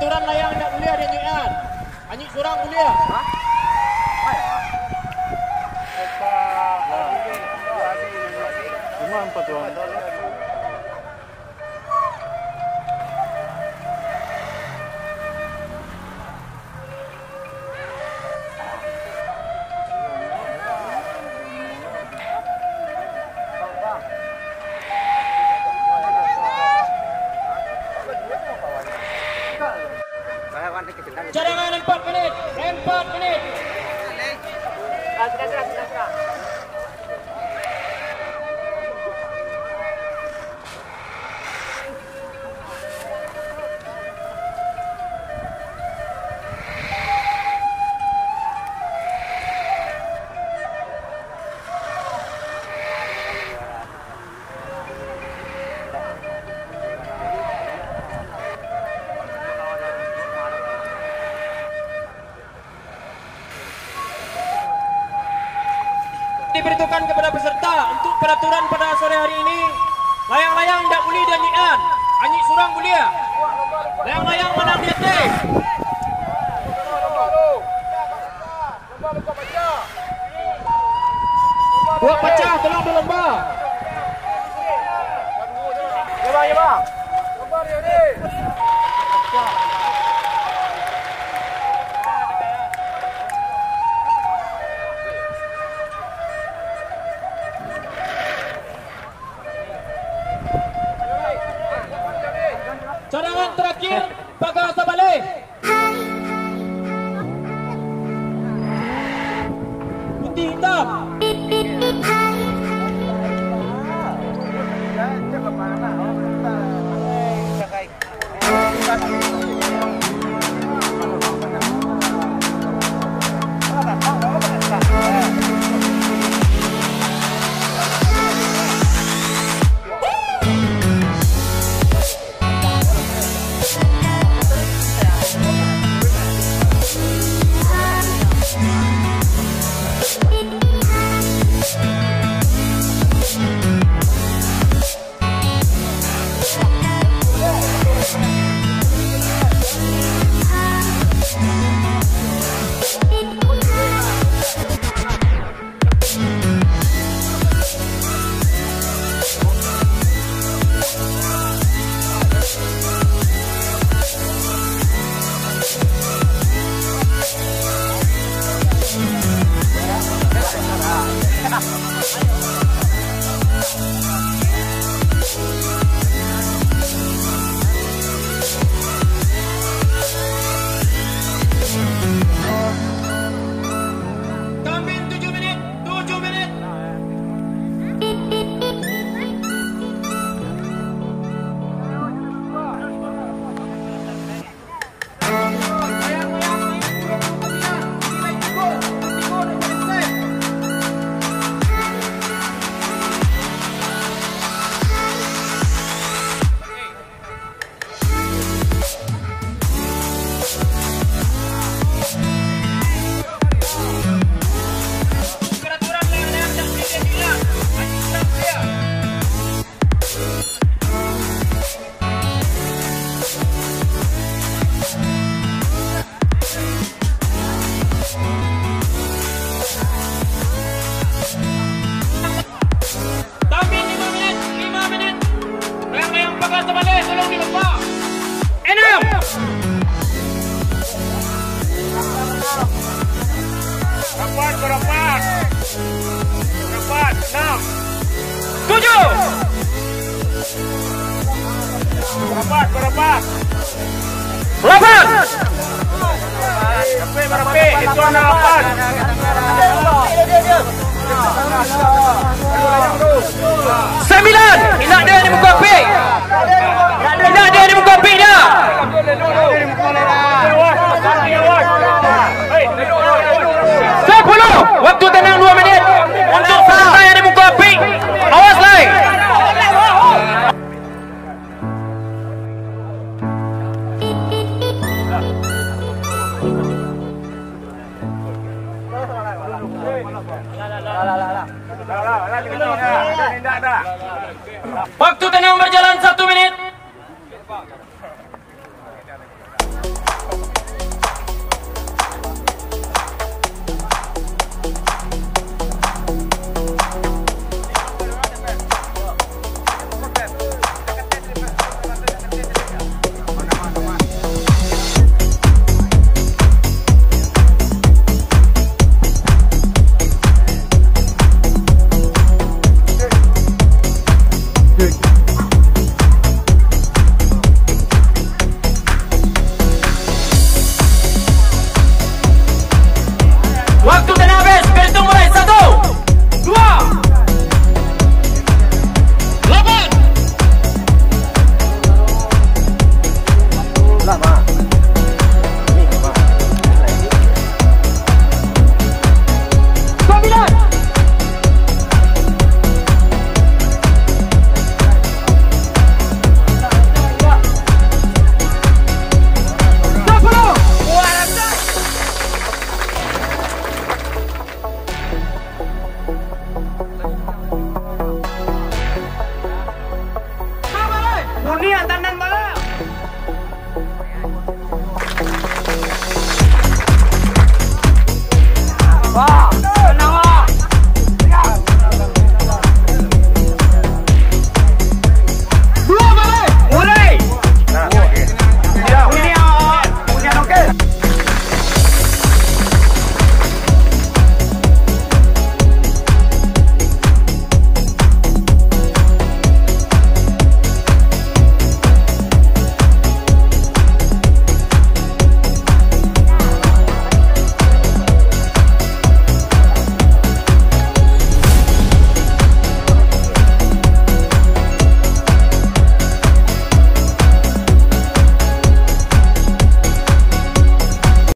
peraturan layang tidak boleh ada nyanyian. Hanya seorang boleh. Cuma 4 orang. Cadangan 4 menit. 4 menit. Sudah. Diberitahukan kepada peserta untuk peraturan pada sore hari ini, layang-layang tidak boleh dinyanyikan, hanya seorang boleh. Layang-layang menang di atas. Buat pecah tolong berlomba. Ya bang. Lomba dia ni. Cadangan terakhir, pagar sabalik. Putih hitam. Berapa? 8. Berapa? Itu anak 9. Inak dia di muka api. Inak dia di muka api dah. 10. Waktu tenang 2 minit. Untuk peserta yang di muka api. Awas lain. Waktu tenang berjalan 1 menit.